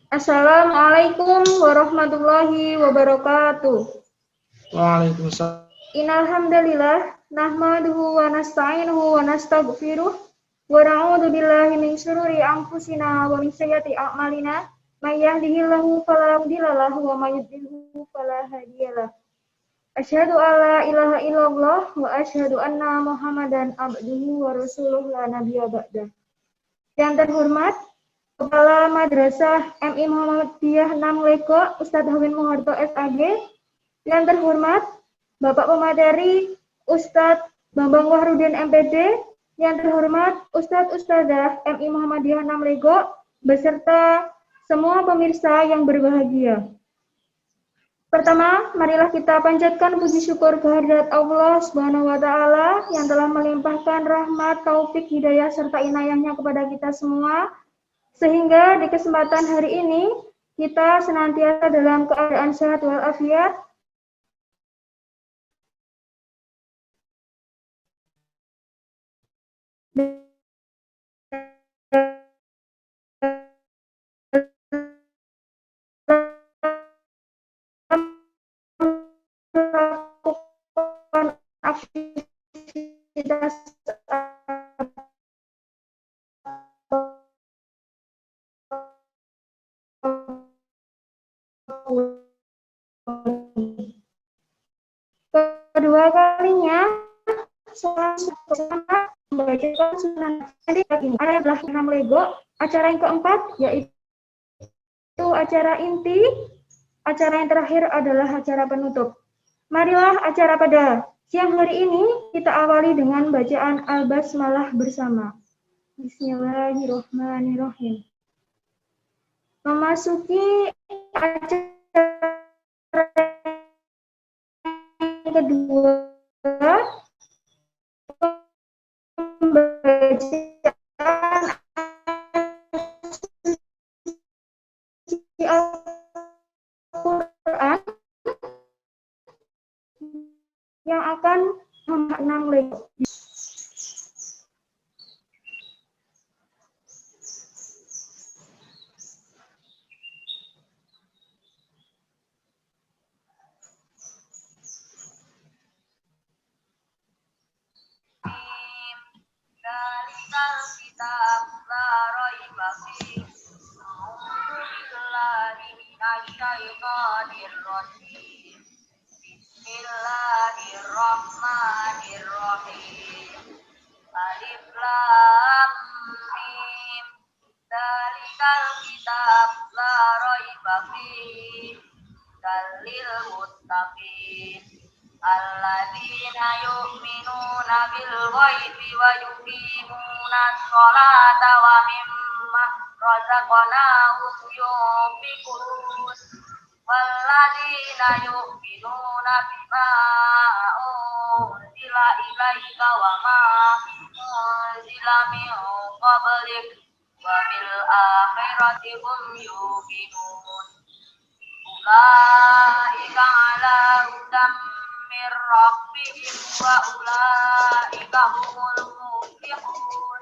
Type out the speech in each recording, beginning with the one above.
Assalamualaikum warahmatullahi wabarakatuh. Waalaikumsalam. Innal hamdalillah nahmaduhu wa nasta'inuhu wa nastaghfiruh wa na'udzu billahi min syururi anfusina wa min sayyiati a'malina. May yahdihillahu fala mudilla lahu wa may yudlilhu fala hadiyalah. Asyhadu an la ilaha illallah wa asyhadu anna Muhammadan abduhu wa rasuluhu la nabiyya ba'dah. Yang terhormat Kepala Madrasah MI Muhammadiyah 6 Lego, Ustadz Hawin Muharto SAG. Yang terhormat Bapak Pemateri Ustadz Bambang Wahrudin MPD. Yang terhormat Ustadz Ustadzah MI Muhammadiyah 6 Lego, beserta semua pemirsa yang berbahagia. Pertama, marilah kita panjatkan puji syukur kehadirat Allah Subhanahu wa taala yang telah melimpahkan rahmat, taufik, hidayah serta inayahnya kepada kita semua. Sehingga di kesempatan hari ini kita senantiasa dalam keadaan sehat walafiat. Melakukan aktivitas kedua kalinya sama membacakan sunan ini adalah 6 Lego. Acara yang keempat yaitu acara inti. Acara yang terakhir adalah acara penutup. Marilah acara pada siang hari ini kita awali dengan bacaan Al-Basmalah bersama. Bismillahirrahmanirrahim. Memasuki acara yang kedua, pembacaan Al-Quran yang akan memaknai Lego. Dalikal kitab la raiba fihi billahi minasyaitonir rajim. Bismillahirrahmanirrahim. Alif lam mim. Dalikal kitab la raiba fihi dalil muttaqin. Alladzina yu'minuna bil ghaibi wa yuqimuna sholata wa mimma razaqnahum yunfiqun. Walladzina yu'minuna bima unzila ilaika wa ma unzila min qablik wa bil akhirati hum yuqinun. Ulaika ala hudam min rabbihim wa ulaika humul muflihun.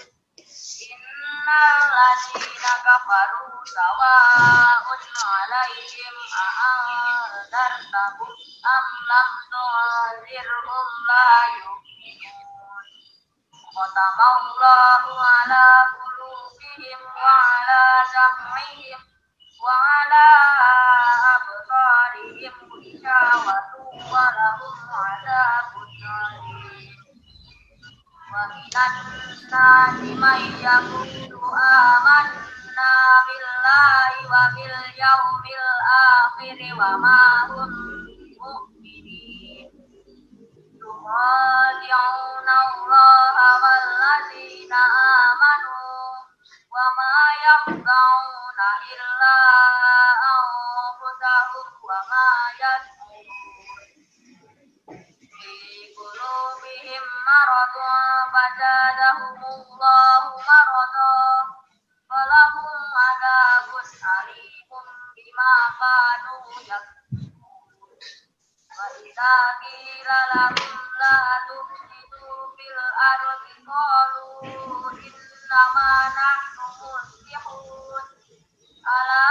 Innal ladzina kafaru sawa'un 'alaihim a'anzartahum am lam tunzirhum la yu'minun. Khatamallahu 'ala qulubihim wa 'ala sam'ihim wa 'ala absarihim ghishawatun wa lahum 'adzabun 'alim. Wa minan nasi may yaqulu amanna billahi wa bil yawmil akhir wa ma hum mu'minin. Yukhadi'una Allaha wal ladzina amanu wa ma yakhda'una illa anfusahum wa ma yash'urun. Fi qulubihim maradun fazadahumullahu maradan walahum adzabun alimun bima kanu yakfurun. Wa idza qila lahum la tufsidu fil ardi qalu innama nahnu muslihun. Ala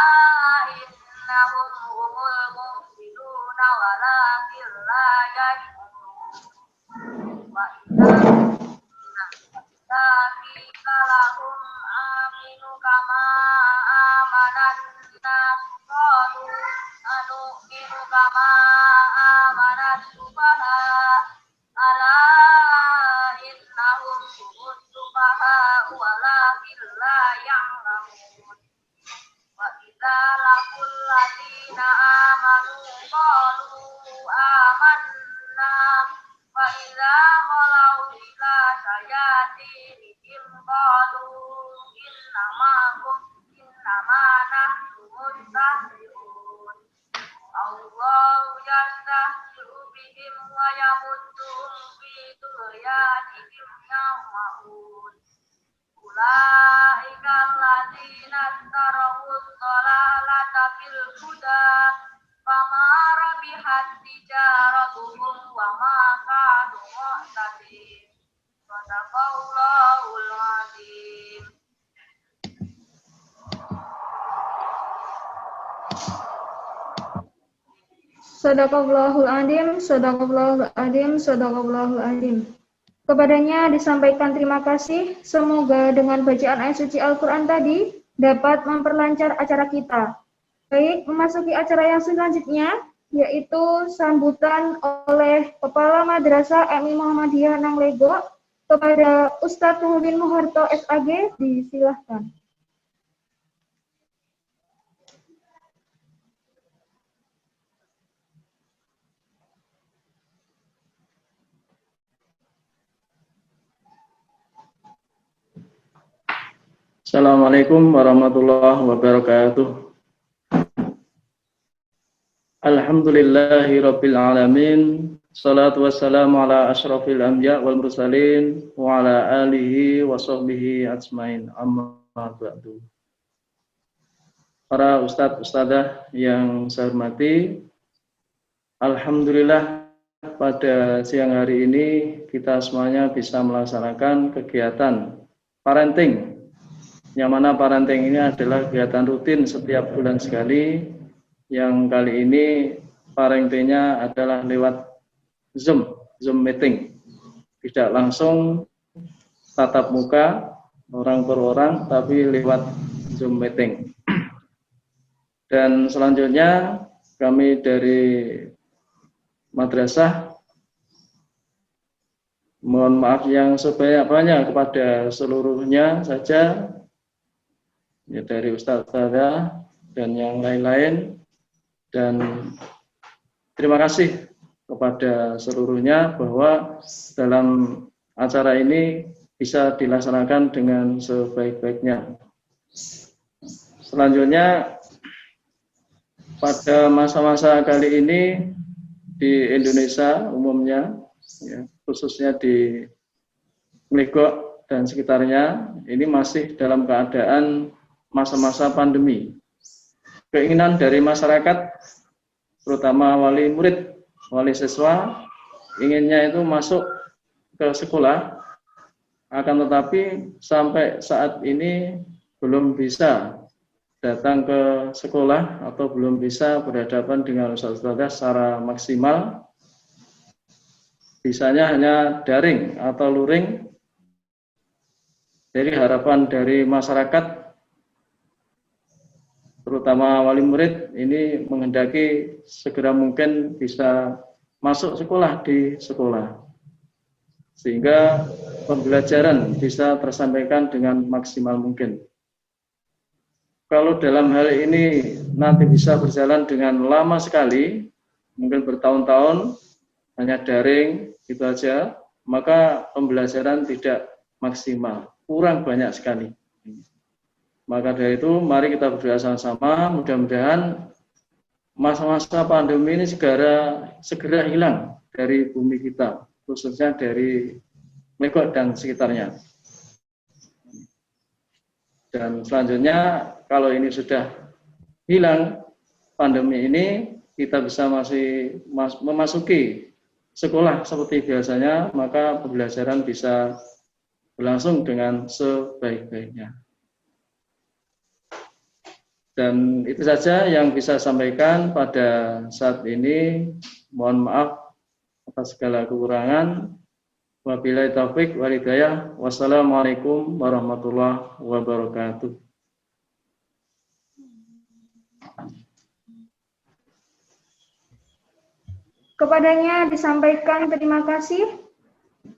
ulaika lahum aminu kama amanan nas qalu anu'minu kama amanan sufaha ala innahum humus sufaha walakin la ya'lamun wa idza laqul ladina amanu qalu amanna wa idza qalu ila sayatinihim qalu innama nahnu mustahzi'un Allahu yastahzi'u bihim wa yamudduhum fi tughyanihim ya'mahun ulaika alladzina istarahud dhalalata bil huda fama rabihat tijaratuhum wa ma kanu muhtadin sadaqallahul azim. Sadaqallahul adzim, sadaqallahul adzim, sadaqallahul adzim. Kepadanya disampaikan terima kasih. Semoga dengan bacaan ayat suci Al-Quran tadi dapat memperlancar acara kita. Baik, memasuki acara yang selanjutnya, yaitu sambutan oleh Kepala Madrasah MI Muhammadiyah Nanglego kepada Ustadz Muhyiddin Muharto SAG, disilahkan. Assalamualaikum warahmatullahi wabarakatuh. Alhamdulillahi rabbil alamin. Salatu wassalamu ala asyrafil anbiya wal mursalin wa ala alihi wa sahbihi ajmain. Amma ba'du. Para ustadz ustadzah yang saya hormati, alhamdulillah pada siang hari ini kita semuanya bisa melaksanakan kegiatan parenting. Yang mana parenting ini adalah kegiatan rutin setiap bulan sekali, yang kali ini parentingnya adalah lewat Zoom meeting, tidak langsung tatap muka orang per orang, tapi lewat Zoom meeting. Dan selanjutnya kami dari madrasah mohon maaf yang sebanyak-banyak kepada seluruhnya saja, ya, dari ustaz-ustazah dan yang lain-lain, dan terima kasih kepada seluruhnya bahwa dalam acara ini bisa dilaksanakan dengan sebaik-baiknya. Selanjutnya, pada masa-masa kali ini di Indonesia umumnya, ya, khususnya di Legok dan sekitarnya, ini masih dalam keadaan masa-masa pandemi. Keinginan dari masyarakat, terutama wali murid, wali siswa, inginnya itu masuk ke sekolah, akan tetapi sampai saat ini belum bisa datang ke sekolah atau belum bisa berhadapan dengan ustaz-ustazah secara maksimal. Bisanya hanya daring atau luring. Jadi harapan dari masyarakat, terutama wali murid, ini menghendaki segera mungkin bisa masuk sekolah di sekolah, sehingga pembelajaran bisa tersampaikan dengan maksimal mungkin. Kalau dalam hal ini nanti bisa berjalan dengan lama sekali, mungkin bertahun-tahun, hanya daring, gitu aja, maka pembelajaran tidak maksimal, kurang banyak sekali. Maka dari itu, mari kita berdoa sama-sama, mudah-mudahan masa-masa pandemi ini segera hilang dari bumi kita, khususnya dari Legok dan sekitarnya. Dan selanjutnya, kalau ini sudah hilang pandemi ini, kita bisa masih memasuki sekolah seperti biasanya, maka pembelajaran bisa berlangsung dengan sebaik-baiknya. Dan itu saja yang bisa saya sampaikan pada saat ini. Mohon maaf atas segala kekurangan. Wabillahi taufik wal hidayah. Wassalamualaikum warahmatullahi wabarakatuh. Kepadanya disampaikan terima kasih.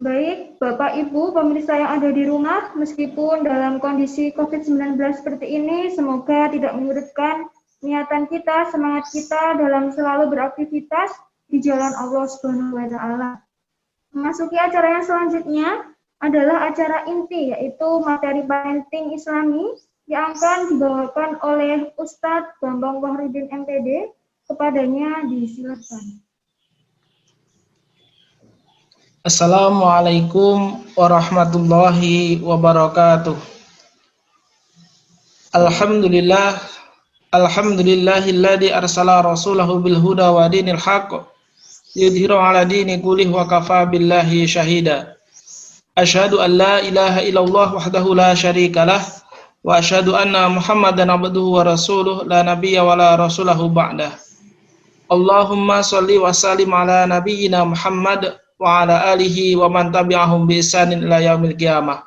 Baik, Bapak Ibu pemirsa yang ada di rumah, meskipun dalam kondisi COVID-19 seperti ini, semoga tidak menyurutkan niatan kita, semangat kita dalam selalu beraktivitas di jalan Allah Subhanahu wa taala. Memasuki acara yang selanjutnya adalah acara inti, yaitu materi parenting Islami yang akan dibawakan oleh Ustadz Bambang Wahrudin MPD. Kepadanya disilakan. Assalamualaikum warahmatullahi wabarakatuh. Alhamdulillahilladzi arsala rasulahu bil huda wa dinil haqq yudhiru ala dini kullih wa kafa billahi syahida. Asyhadu an la ilaha illallah wahdahu la syarikalah wa asyhadu anna Muhammadan abduhu wa rasuluh la nabiyya wa la rasulahu ba'dah. Allahumma shalli wa sallim ala nabiyyina Muhammad wa ala alihi wa man tabi'ahum bi ihsanin ila yaumil qiyamah.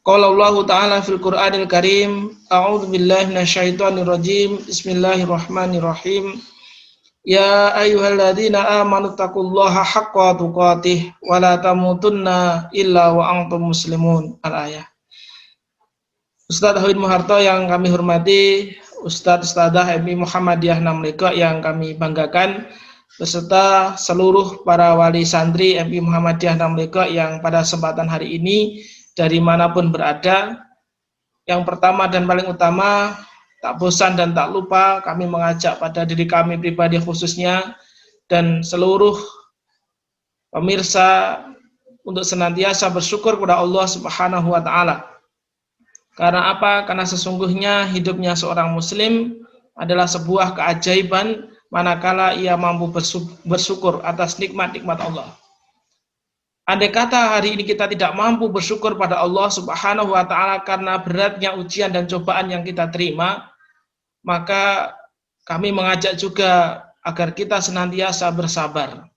Qala Allah ta'ala fil Qur'anil Karim, a'udzu billahi minasyaitonir rajim. Bismillahirrahmanirrahim. Ya ayyuhalladzina amanu taqullaha haqqa tuqatih wa la tamutunna illa wa antum muslimun. Al-ayah. Ustadz Hawid Muharto yang kami hormati, Ustadzah MI Muhammadiyah Namriko yang kami banggakan, beserta seluruh para wali santri MI Muhammadiyah Namriko yang pada kesempatan hari ini dari manapun berada. Yang pertama dan paling utama, tak bosan dan tak lupa kami mengajak pada diri kami pribadi khususnya dan seluruh pemirsa untuk senantiasa bersyukur kepada Allah Subhanahu wa taala. Karena apa? Karena sesungguhnya hidupnya seorang muslim adalah sebuah keajaiban manakala ia mampu bersyukur atas nikmat-nikmat Allah. Andai kata hari ini kita tidak mampu bersyukur pada Allah Subhanahu wa taala karena beratnya ujian dan cobaan yang kita terima, maka kami mengajak juga agar kita senantiasa bersabar.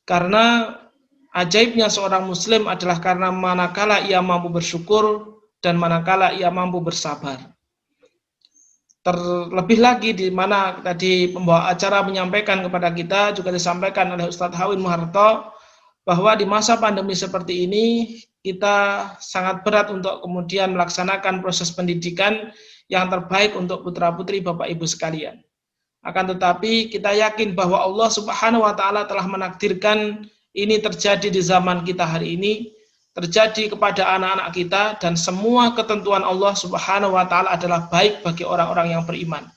Karena ajaibnya seorang muslim adalah karena manakala ia mampu bersyukur dan manakala ia mampu bersabar. Terlebih lagi di mana tadi pembawa acara menyampaikan kepada kita, juga disampaikan oleh Ustadz Hawid Muharto, bahwa di masa pandemi seperti ini kita sangat berat untuk kemudian melaksanakan proses pendidikan yang terbaik untuk putra-putri Bapak Ibu sekalian. Akan tetapi kita yakin bahwa Allah Subhanahu wa taala telah menakdirkan ini terjadi di zaman kita hari ini, terjadi kepada anak-anak kita, dan semua ketentuan Allah Subhanahu wa taala adalah baik bagi orang-orang yang beriman.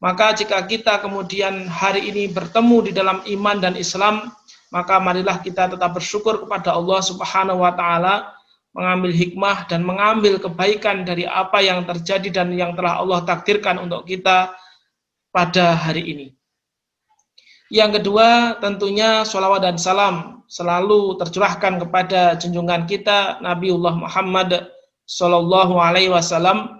Maka jika kita kemudian hari ini bertemu di dalam iman dan Islam, maka marilah kita tetap bersyukur kepada Allah Subhanahu wa taala, mengambil hikmah dan mengambil kebaikan dari apa yang terjadi dan yang telah Allah takdirkan untuk kita pada hari ini. Yang kedua, tentunya sholawat dan salam selalu tercurahkan kepada junjungan kita Nabiullah Muhammad Sallallahu Alaihi Wasallam.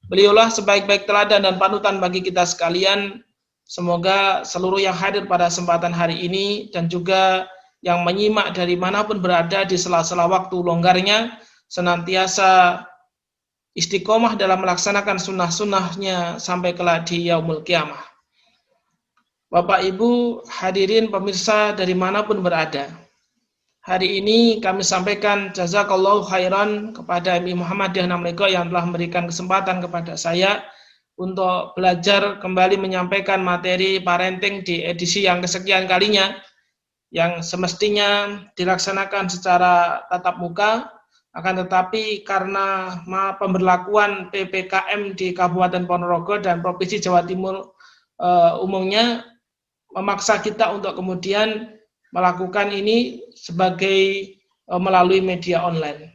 Beliaulah sebaik-baik teladan dan panutan bagi kita sekalian. Semoga seluruh yang hadir pada kesempatan hari ini dan juga yang menyimak dari manapun berada di sela-sela waktu longgarnya senantiasa istiqomah dalam melaksanakan sunnah-sunnahnya sampai kelak di yaumul qiyamah. Bapak Ibu hadirin pemirsa dari manapun berada, hari ini kami sampaikan jazakallahu khairan kepada MI Muhammadiyah Namriko yang telah memberikan kesempatan kepada saya untuk belajar kembali menyampaikan materi parenting di edisi yang kesekian kalinya, yang semestinya dilaksanakan secara tatap muka, akan tetapi karena pemberlakuan PPKM di Kabupaten Ponorogo dan Provinsi Jawa Timur umumnya memaksa kita untuk kemudian melakukan ini sebagai melalui media online.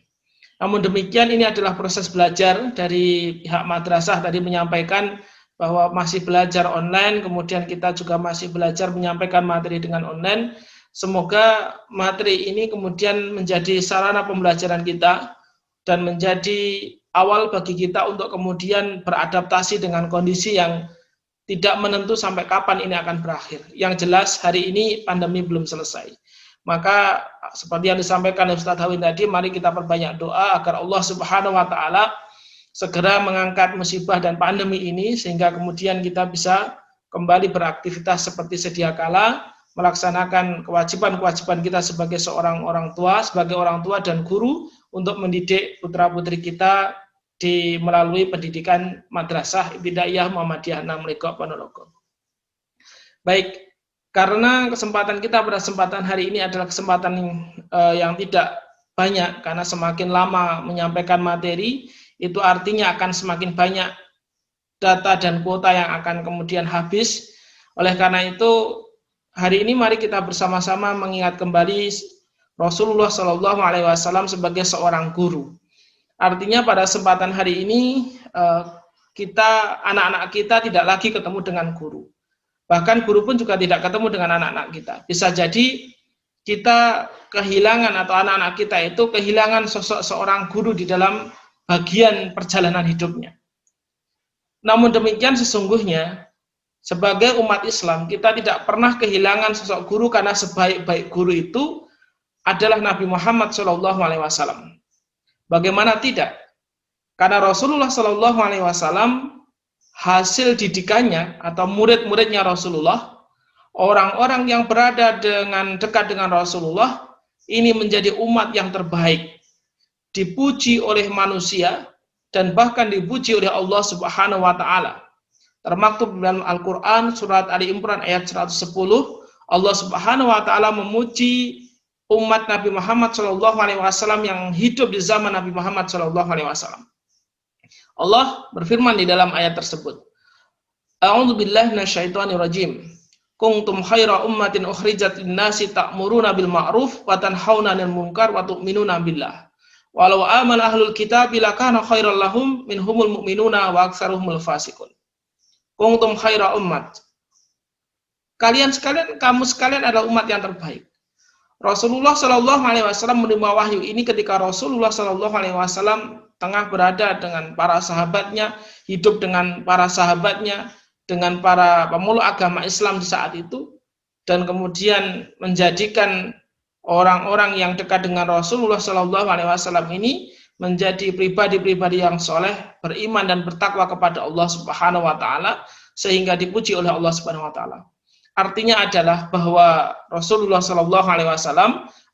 Namun demikian ini adalah proses belajar dari pihak madrasah tadi menyampaikan bahwa masih belajar online, kemudian kita juga masih belajar menyampaikan materi dengan online. Semoga materi ini kemudian menjadi sarana pembelajaran kita dan menjadi awal bagi kita untuk kemudian beradaptasi dengan kondisi yang tidak menentu sampai kapan ini akan berakhir. Yang jelas hari ini pandemi belum selesai. Maka seperti yang disampaikan Ustaz Hawin tadi, mari kita perbanyak doa agar Allah Subhanahu wa taala segera mengangkat musibah dan pandemi ini sehingga kemudian kita bisa kembali beraktivitas seperti sedia kala, melaksanakan kewajiban-kewajiban kita sebagai seorang orang tua, sebagai orang tua dan guru untuk mendidik putra-putri kita melalui pendidikan madrasah Ibtidaiyah Muhammadiyah 6 Legok Ponorogo. Baik, karena kesempatan kita pada kesempatan hari ini adalah kesempatan yang tidak banyak, karena semakin lama menyampaikan materi, itu artinya akan semakin banyak data dan kuota yang akan kemudian habis. Oleh karena itu, hari ini mari kita bersama-sama mengingat kembali Rasulullah SAW sebagai seorang guru. Artinya pada kesempatan hari ini, anak-anak kita tidak lagi ketemu dengan guru. Bahkan guru pun juga tidak ketemu dengan anak-anak kita. Bisa jadi kita kehilangan atau anak-anak kita itu kehilangan sosok seorang guru di dalam bagian perjalanan hidupnya. Namun demikian sesungguhnya sebagai umat Islam kita tidak pernah kehilangan sosok guru, karena sebaik-baik guru itu adalah Nabi Muhammad SAW. Bagaimana tidak? Karena Rasulullah SAW hasil didikannya atau murid-muridnya Rasulullah, orang-orang yang berada dekat dengan Rasulullah ini menjadi umat yang terbaik, dipuji oleh manusia dan bahkan dipuji oleh Allah Subhanahu wa taala. Termaktub dalam Al-Qur'an surat Ali Imran ayat 110, Allah Subhanahu wa taala memuji umat Nabi Muhammad SAW yang hidup di zaman Nabi Muhammad SAW. Allah berfirman di dalam ayat tersebut, A'udzu billahi minasyaitonir rajim. Kuntum khaira ummatin ukhrijat lin-nasi ta'muruna bil ma'ruf wa tanhauna 'anil munkar wa tu'minuna billah. Walau amana ahlul kitabi lakana khairal lahum minhumul mu'minuna wa aktsaruhumul fasiqun. Kuntum khaira ummat. Kamu sekalian adalah umat yang terbaik. Rasulullah SAW menerima wahyu ini ketika Rasulullah SAW tengah berada dengan para sahabatnya, hidup dengan para sahabatnya, dengan para pemeluk agama Islam di saat itu, dan kemudian menjadikan orang-orang yang dekat dengan Rasulullah SAW ini menjadi pribadi-pribadi yang soleh, beriman dan bertakwa kepada Allah Subhanahu Wa Taala, sehingga dipuji oleh Allah Subhanahu Wa Taala. Artinya adalah bahwa Rasulullah SAW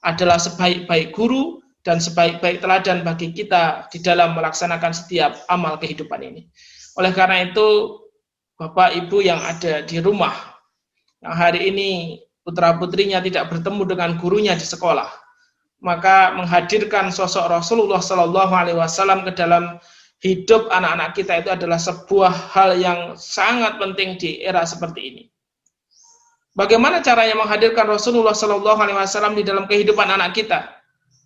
adalah sebaik-baik guru dan sebaik-baik teladan bagi kita di dalam melaksanakan setiap amal kehidupan ini. Oleh karena itu, Bapak Ibu yang ada di rumah, yang hari ini putra-putrinya tidak bertemu dengan gurunya di sekolah, maka menghadirkan sosok Rasulullah SAW ke dalam hidup anak-anak kita itu adalah sebuah hal yang sangat penting di era seperti ini. Bagaimana caranya menghadirkan Rasulullah SAW di dalam kehidupan anak kita?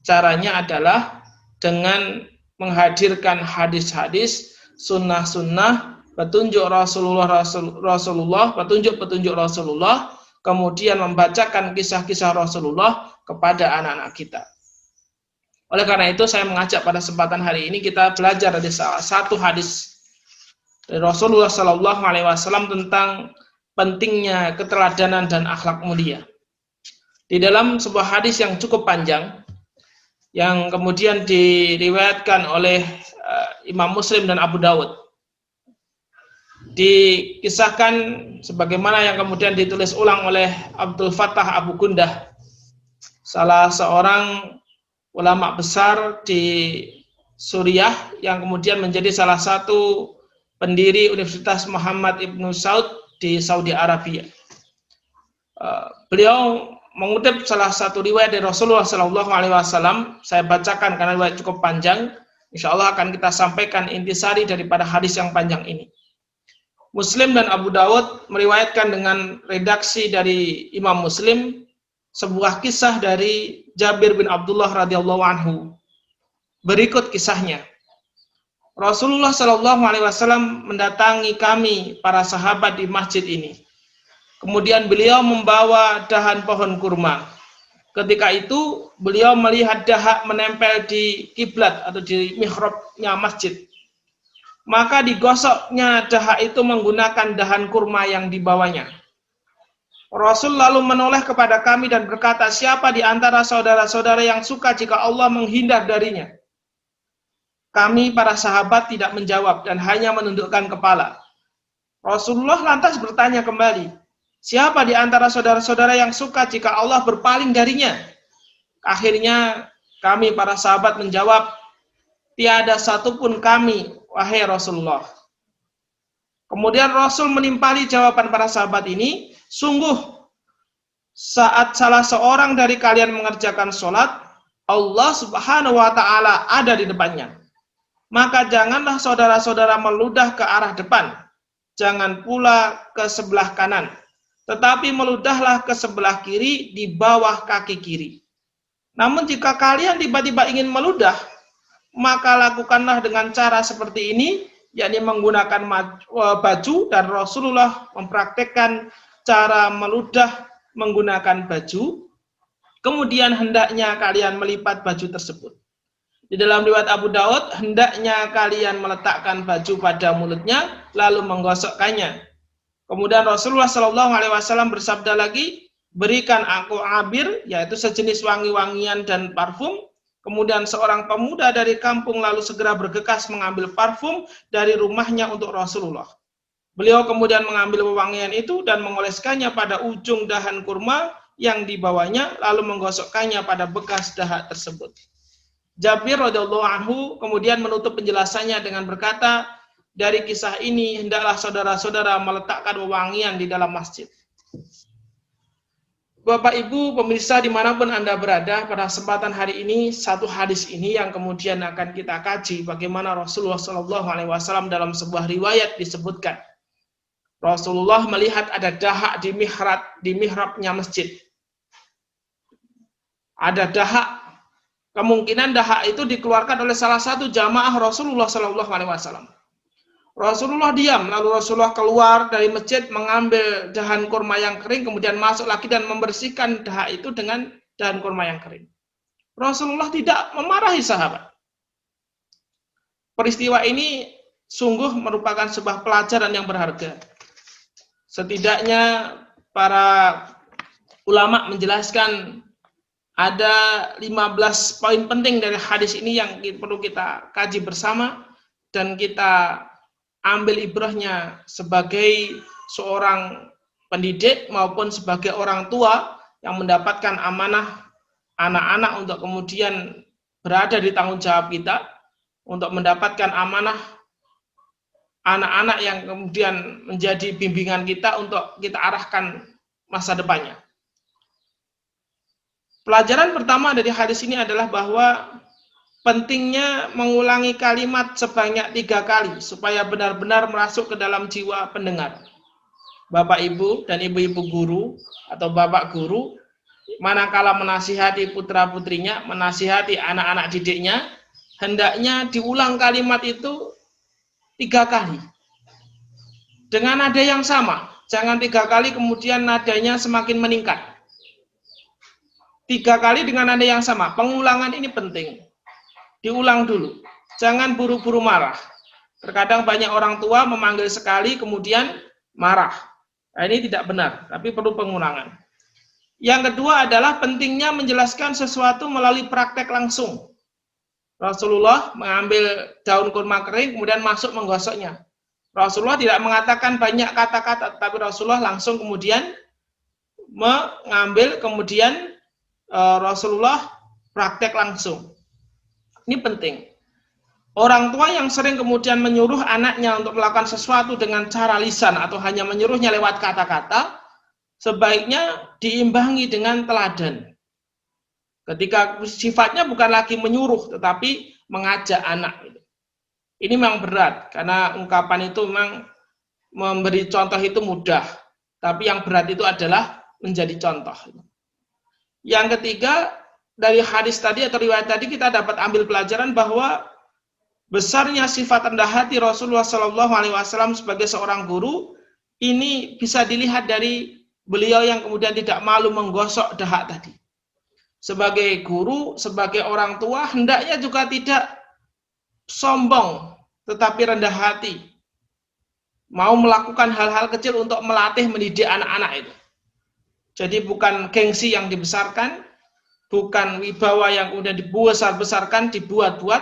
Caranya adalah dengan menghadirkan hadis-hadis, sunnah-sunnah, petunjuk Rasulullah, petunjuk-petunjuk Rasulullah, kemudian membacakan kisah-kisah Rasulullah kepada anak-anak kita. Oleh karena itu saya mengajak pada kesempatan hari ini kita belajar dari salah satu hadis dari Rasulullah SAW tentang pentingnya keteladanan dan akhlak mulia. Di dalam sebuah hadis yang cukup panjang, yang kemudian diriwayatkan oleh Imam Muslim dan Abu Dawud, dikisahkan sebagaimana yang kemudian ditulis ulang oleh Abdul Fattah Abu Gundah, salah seorang ulama besar di Suriah yang kemudian menjadi salah satu pendiri Universitas Muhammad Ibn Saud di Saudi Arabia. Beliau mengutip salah satu riwayat dari Rasulullah SAW. Saya bacakan karena riwayat cukup panjang. Insya Allah akan kita sampaikan intisari daripada hadis yang panjang ini. Muslim dan Abu Dawud meriwayatkan dengan redaksi dari Imam Muslim sebuah kisah dari Jabir bin Abdullah radhiyallahu anhu. Berikut kisahnya. Rasulullah SAW mendatangi kami para sahabat di masjid ini. Kemudian beliau membawa dahan pohon kurma. Ketika itu beliau melihat dahak menempel di kiblat atau di mihrabnya masjid. Maka digosoknya dahak itu menggunakan dahan kurma yang dibawanya. Rasul lalu menoleh kepada kami dan berkata, siapa di antara saudara-saudara yang suka jika Allah menghindar darinya? Kami para sahabat tidak menjawab dan hanya menundukkan kepala. Rasulullah lantas bertanya kembali, siapa di antara saudara-saudara yang suka jika Allah berpaling darinya? Akhirnya kami para sahabat menjawab, tiada satupun kami, wahai Rasulullah. Kemudian Rasul menimpali jawaban para sahabat ini, sungguh saat salah seorang dari kalian mengerjakan sholat, Allah Subhanahu wa ta'ala ada di depannya. Maka janganlah saudara-saudara meludah ke arah depan, jangan pula ke sebelah kanan, tetapi meludahlah ke sebelah kiri di bawah kaki kiri. Namun jika kalian tiba-tiba ingin meludah, maka lakukanlah dengan cara seperti ini, yakni menggunakan baju, dan Rasulullah mempraktekkan cara meludah menggunakan baju. Kemudian hendaknya kalian melipat baju tersebut. Di dalam riwayat Abu Daud, hendaknya kalian meletakkan baju pada mulutnya lalu menggosokkannya. Kemudian Rasulullah SAW bersabda lagi, berikan aku abir, yaitu sejenis wangi-wangian dan parfum. Kemudian seorang pemuda dari kampung lalu segera bergegas mengambil parfum dari rumahnya untuk Rasulullah. Beliau kemudian mengambil wewangian itu dan mengoleskannya pada ujung dahan kurma yang dibawanya, lalu menggosokkannya pada bekas dahak tersebut. Jabir radhiyallahu anhu kemudian menutup penjelasannya dengan berkata, dari kisah ini hendaklah saudara-saudara meletakkan wewangian di dalam masjid. Bapak Ibu pemirsa dimanapun Anda berada, pada kesempatan hari ini satu hadis ini yang kemudian akan kita kaji bagaimana Rasulullah SAW dalam sebuah riwayat disebutkan Rasulullah melihat ada dahak di mihrabnya masjid. Ada dahak, kemungkinan dahak itu dikeluarkan oleh salah satu jamaah Rasulullah SAW. Rasulullah diam, lalu Rasulullah keluar dari masjid mengambil dahan kurma yang kering, kemudian masuk lagi dan membersihkan dahak itu dengan dahan kurma yang kering. Rasulullah tidak memarahi sahabat. Peristiwa ini sungguh merupakan sebuah pelajaran yang berharga. Setidaknya para ulama menjelaskan ada 15 poin penting dari hadis ini yang perlu kita kaji bersama dan kita ambil ibrahnya sebagai seorang pendidik maupun sebagai orang tua yang mendapatkan amanah anak-anak untuk kemudian berada di tanggung jawab kita, untuk mendapatkan amanah anak-anak yang kemudian menjadi bimbingan kita untuk kita arahkan masa depannya. Pelajaran pertama dari hadis ini adalah bahwa pentingnya mengulangi kalimat sebanyak 3 kali supaya benar-benar masuk ke dalam jiwa pendengar. Bapak Ibu dan Ibu-ibu guru atau Bapak guru, manakala menasihati putra-putrinya, menasihati anak-anak didiknya, hendaknya diulang kalimat itu 3 kali. Dengan nada yang sama, jangan 3 kali kemudian nadanya semakin meningkat. 3 kali dengan nada yang sama, pengulangan ini penting. Diulang dulu, jangan buru-buru marah. Terkadang banyak orang tua memanggil sekali kemudian marah. Nah, ini tidak benar, tapi perlu pengulangan. Yang kedua adalah pentingnya menjelaskan sesuatu melalui praktek langsung. Rasulullah mengambil daun kurma kering kemudian masuk menggosoknya. Rasulullah tidak mengatakan banyak kata-kata, tapi Rasulullah langsung kemudian mengambil, kemudian Rasulullah praktek langsung. Ini penting. Orang tua yang sering kemudian menyuruh anaknya untuk melakukan sesuatu dengan cara lisan atau hanya menyuruhnya lewat kata-kata, sebaiknya diimbangi dengan teladan. Ketika sifatnya bukan lagi menyuruh, tetapi mengajak anak. Ini memang berat, karena ungkapan itu memang memberi contoh itu mudah. Tapi yang berat itu adalah menjadi contoh. Yang ketiga, dari hadis tadi atau riwayat tadi kita dapat ambil pelajaran bahwa besarnya sifat rendah hati Rasulullah SAW sebagai seorang guru ini bisa dilihat dari beliau yang kemudian tidak malu menggosok dahak tadi. Sebagai guru, sebagai orang tua, hendaknya juga tidak sombong, tetapi rendah hati. Mau melakukan hal-hal kecil untuk melatih mendidik anak-anak itu. Jadi bukan gengsi yang dibesarkan, bukan wibawa yang kemudian dibesar-besarkan, dibuat-buat,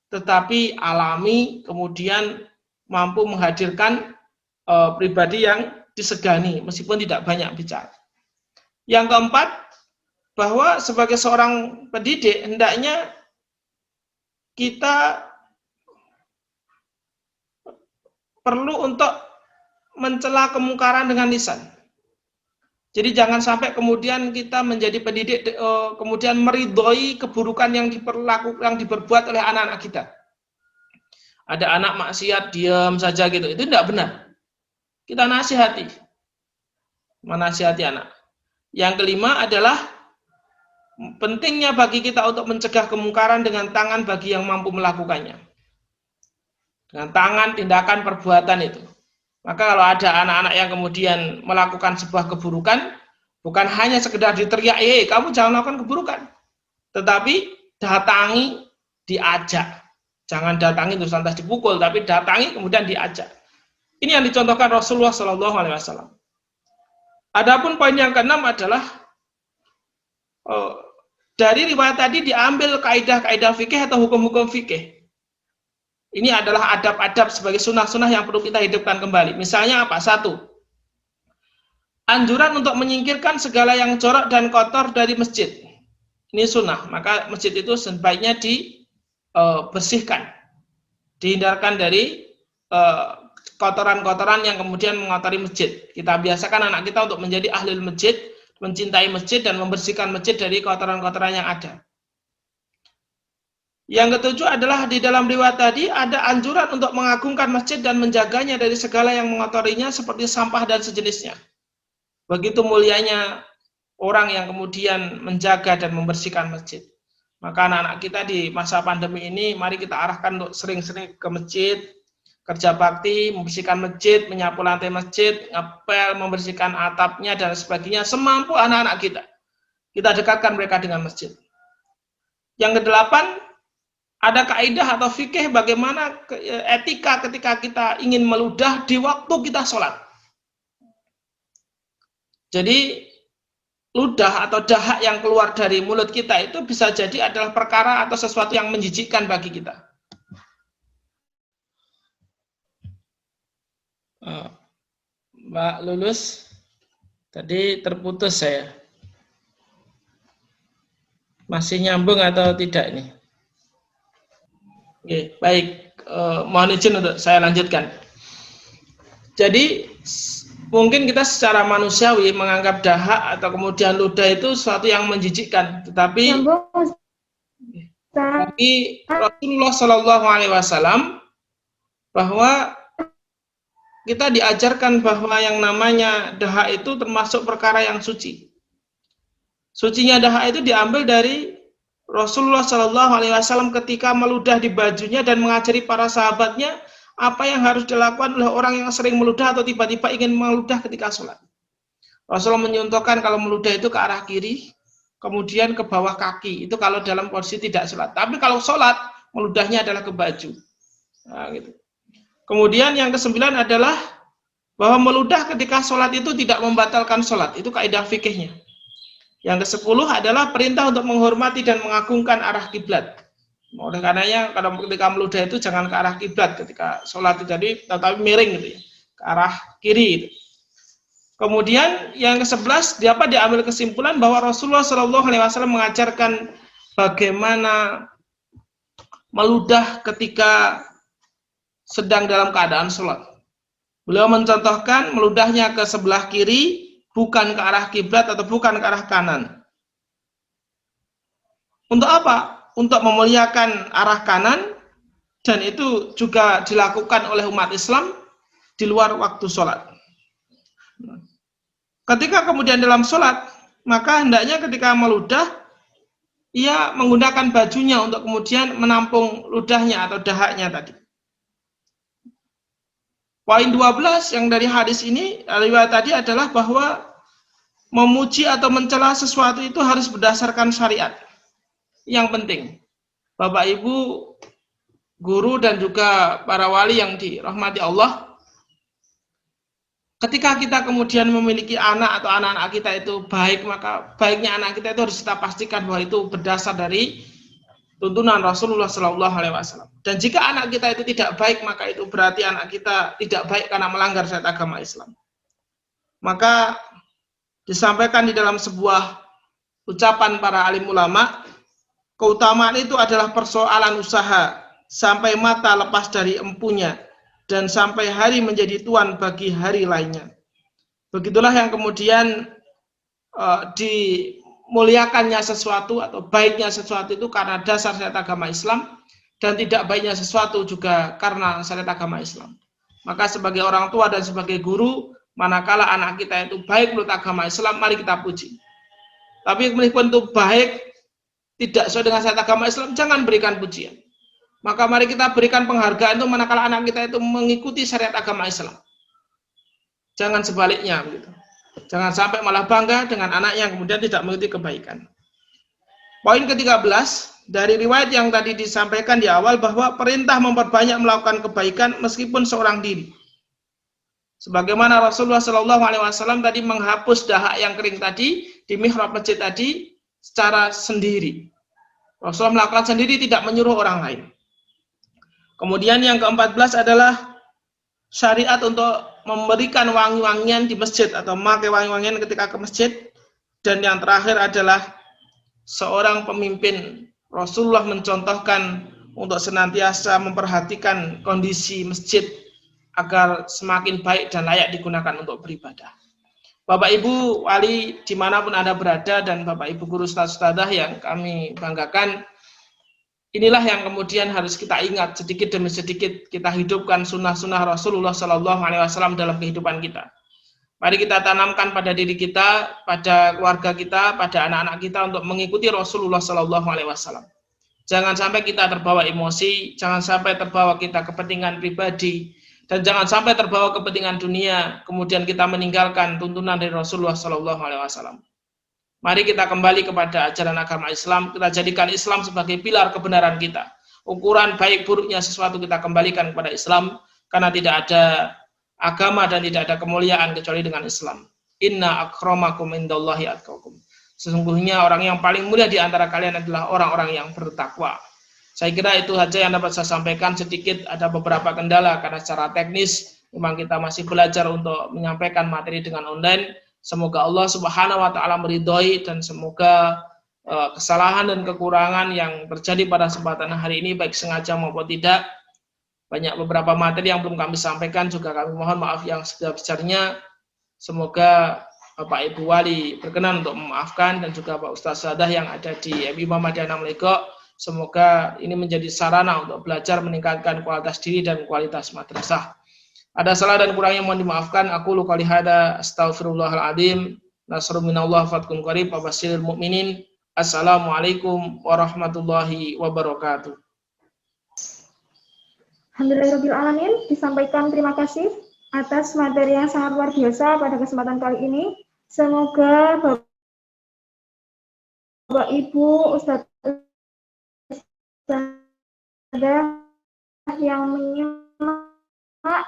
tetapi alami, kemudian mampu menghadirkan pribadi yang disegani, meskipun tidak banyak bicara. Yang keempat, bahwa sebagai seorang pendidik, hendaknya kita perlu untuk mencela kemungkaran dengan lisan. Jadi jangan sampai kemudian kita menjadi pendidik kemudian meridhoi keburukan yang diperbuat oleh anak-anak kita. Ada anak maksiat diam saja gitu, itu tidak benar. Kita nasihati, menasihati anak. Yang kelima adalah pentingnya bagi kita untuk mencegah kemungkaran dengan tangan bagi yang mampu melakukannya. Dengan tangan, tindakan, perbuatan itu. Maka kalau ada anak-anak yang kemudian melakukan sebuah keburukan, bukan hanya sekedar diteriak, kamu jangan melakukan keburukan. Tetapi datangi, diajak. Jangan datangi terus lantas dipukul, tapi datangi kemudian diajak. Ini yang dicontohkan Rasulullah SAW. Adapun poin yang keenam adalah, dari riwayat tadi diambil kaidah-kaidah fikih atau hukum-hukum fikih. Ini adalah adab-adab sebagai sunnah-sunnah yang perlu kita hidupkan kembali. Misalnya apa? 1. Anjuran untuk menyingkirkan segala yang jorok dan kotor dari masjid. Ini sunnah. Maka masjid itu sebaiknya dibersihkan. Dihindarkan dari kotoran-kotoran yang kemudian mengotori masjid. Kita biasakan anak kita untuk menjadi ahli masjid, mencintai masjid dan membersihkan masjid dari kotoran-kotoran yang ada. Yang ketujuh adalah di dalam riwayat tadi ada anjuran untuk mengagungkan masjid dan menjaganya dari segala yang mengotorinya seperti sampah dan sejenisnya. Begitu mulianya orang yang kemudian menjaga dan membersihkan masjid. Maka anak-anak kita di masa pandemi ini mari kita arahkan untuk sering-sering ke masjid, kerja bakti, membersihkan masjid, menyapu lantai masjid, ngepel, membersihkan atapnya dan sebagainya semampu anak-anak kita. Kita dekatkan mereka dengan masjid. Yang kedelapan, ada kaidah atau fikih bagaimana etika ketika kita ingin meludah di waktu kita sholat. Jadi ludah atau dahak yang keluar dari mulut kita itu bisa jadi adalah perkara atau sesuatu yang menjijikkan bagi kita. Mbak Lulus, tadi terputus saya. Masih nyambung atau tidak ini? Oke, baik. Mohon izin untuk saya lanjutkan. Jadi mungkin kita secara manusiawi menganggap dahak atau kemudian ludah itu sesuatu yang menjijikkan, tetapi Rasulullah SAW bahwa kita diajarkan bahwa yang namanya dahak itu termasuk perkara yang suci. Sucinya dahak itu diambil dari Rasulullah SAW ketika meludah di bajunya dan mengajari para sahabatnya apa yang harus dilakukan oleh orang yang sering meludah atau tiba-tiba ingin meludah ketika sholat. Rasulullah menyontohkan kalau meludah itu ke arah kiri, kemudian ke bawah kaki. Itu kalau dalam posisi tidak sholat. Tapi kalau sholat, meludahnya adalah ke baju. Nah, gitu. Kemudian yang ke-9 adalah bahwa meludah ketika sholat itu tidak membatalkan sholat. Itu kaidah fikihnya. Yang ke-10 adalah perintah untuk menghormati dan mengagungkan arah kiblat. Oleh karenanya kalau ketika meludah itu jangan ke arah kiblat ketika sholat itu, jadi tetapi miring gitu ya, ke arah kiri itu. Kemudian yang ke-11 dapat diambil kesimpulan bahwa Rasulullah SAW mengajarkan bagaimana meludah ketika sedang dalam keadaan sholat. Beliau mencontohkan meludahnya ke sebelah kiri, bukan ke arah kiblat atau bukan ke arah kanan. Untuk apa? Untuk memuliakan arah kanan, dan itu juga dilakukan oleh umat Islam di luar waktu sholat. Ketika kemudian dalam sholat, maka hendaknya ketika meludah, ia menggunakan bajunya untuk kemudian menampung ludahnya atau dahaknya tadi. Poin 12 yang dari hadis ini, riwayat tadi adalah bahwa memuji atau mencela sesuatu itu harus berdasarkan syariat. Yang penting, Bapak Ibu, guru dan juga para wali yang dirahmati Allah, ketika kita kemudian memiliki anak atau anak-anak kita itu baik, maka baiknya anak kita itu harus kita pastikan bahwa itu berdasar dari tuntunan Rasulullah Shallallahu Alaihi Wasallam. Dan jika anak kita itu tidak baik, maka itu berarti anak kita tidak baik karena melanggar syariat agama Islam. Maka disampaikan di dalam sebuah ucapan para alim ulama, keutamaan itu adalah persoalan usaha sampai mata lepas dari empunya dan sampai hari menjadi tuan bagi hari lainnya. Begitulah yang kemudian dimuliakannya sesuatu atau baiknya sesuatu itu karena dasar syariat agama Islam, dan tidak baiknya sesuatu juga karena syariat agama Islam. Maka sebagai orang tua dan sebagai guru, manakala anak kita itu baik menurut agama Islam, mari kita puji. Tapi meskipun itu baik tidak sesuai dengan syariat agama Islam, jangan berikan pujian. Maka mari kita berikan penghargaan itu manakala anak kita itu mengikuti syariat agama Islam. Jangan sebaliknya begitu. Jangan sampai malah bangga dengan anak yang kemudian tidak mengikuti kebaikan. Poin ke-13 dari riwayat yang tadi disampaikan di awal, bahwa perintah memperbanyak melakukan kebaikan meskipun seorang diri. Sebagaimana Rasulullah Shallallahu Alaihi Wasallam tadi menghapus dahak yang kering tadi di mihrab masjid tadi secara sendiri. Rasulullah melakukan sendiri, tidak menyuruh orang lain. Kemudian yang ke-14 adalah syariat untuk memberikan wangi-wangian di masjid atau memakai wangi-wangian ketika ke masjid. Dan yang terakhir adalah seorang pemimpin, Rasulullah mencontohkan untuk senantiasa memperhatikan kondisi masjid agar semakin baik dan layak digunakan untuk beribadah. Bapak Ibu wali dimanapun Anda berada, dan Bapak Ibu guru ustadz-ustadzah yang kami banggakan, inilah yang kemudian harus kita ingat, sedikit demi sedikit kita hidupkan sunnah-sunnah Rasulullah Shallallahu Alaihi Wasallam dalam kehidupan kita. Mari kita tanamkan pada diri kita, pada keluarga kita, pada anak-anak kita untuk mengikuti Rasulullah Shallallahu Alaihi Wasallam. Jangan sampai kita terbawa emosi, jangan sampai terbawa kita kepentingan pribadi, dan jangan sampai terbawa kepentingan dunia, kemudian kita meninggalkan tuntunan dari Rasulullah Shallallahu Alaihi Wasallam. Mari kita kembali kepada ajaran agama Islam, kita jadikan Islam sebagai pilar kebenaran kita. Ukuran baik buruknya sesuatu kita kembalikan kepada Islam, karena tidak ada agama dan tidak ada kemuliaan kecuali dengan Islam. Inna akramakum indallahi atqakum. Sesungguhnya orang yang paling mulia di antara kalian adalah orang-orang yang bertakwa. Saya kira itu saja yang dapat saya sampaikan. Sedikit ada beberapa kendala karena secara teknis memang kita masih belajar untuk menyampaikan materi dengan online. Semoga Allah Subhanahu wa taala meridhoi, dan semoga kesalahan dan kekurangan yang terjadi pada kesempatan hari ini baik sengaja maupun tidak, banyak beberapa materi yang belum kami sampaikan juga kami mohon maaf yang sebesar-besarnya. Semoga Bapak Ibu wali berkenan untuk memaafkan, dan juga Pak Ustaz Sadah yang ada di MI Muhammadiyah Legok. Semoga ini menjadi sarana untuk belajar meningkatkan kualitas diri dan kualitas madrasah. Ada salah dan kurangnya mohon dimaafkan. Aku lu qouli hada astaghfirullahaladzim. Nasrun minallah fatkun qarib wa basyiril mu'minin. Assalamualaikum warahmatullahi wabarakatuh. Alhamdulillahirabbil alamin, disampaikan terima kasih atas materi yang sangat luar biasa pada kesempatan kali ini. Semoga Bapak Ibu Ustadz yang menyimak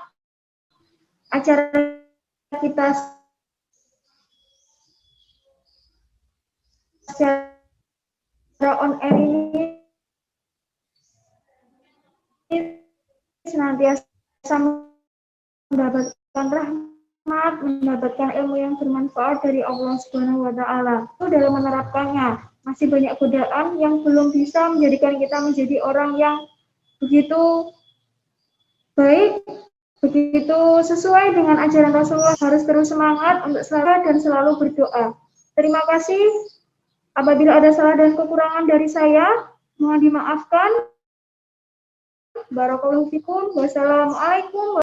acara kita secara on air ini senantiasa mendapatkan rahmat, mendapatkan ilmu yang bermanfaat dari Allah Subhanahu wa taala. Itu dalam menerapkannya. Masih banyak godaan yang belum bisa menjadikan kita menjadi orang yang begitu baik, begitu sesuai dengan ajaran Rasulullah. Harus terus semangat untuk selalu dan selalu berdoa. Terima kasih. Apabila ada salah dan kekurangan dari saya, mohon dimaafkan. Barakallahu fikum. Wassalamualaikum.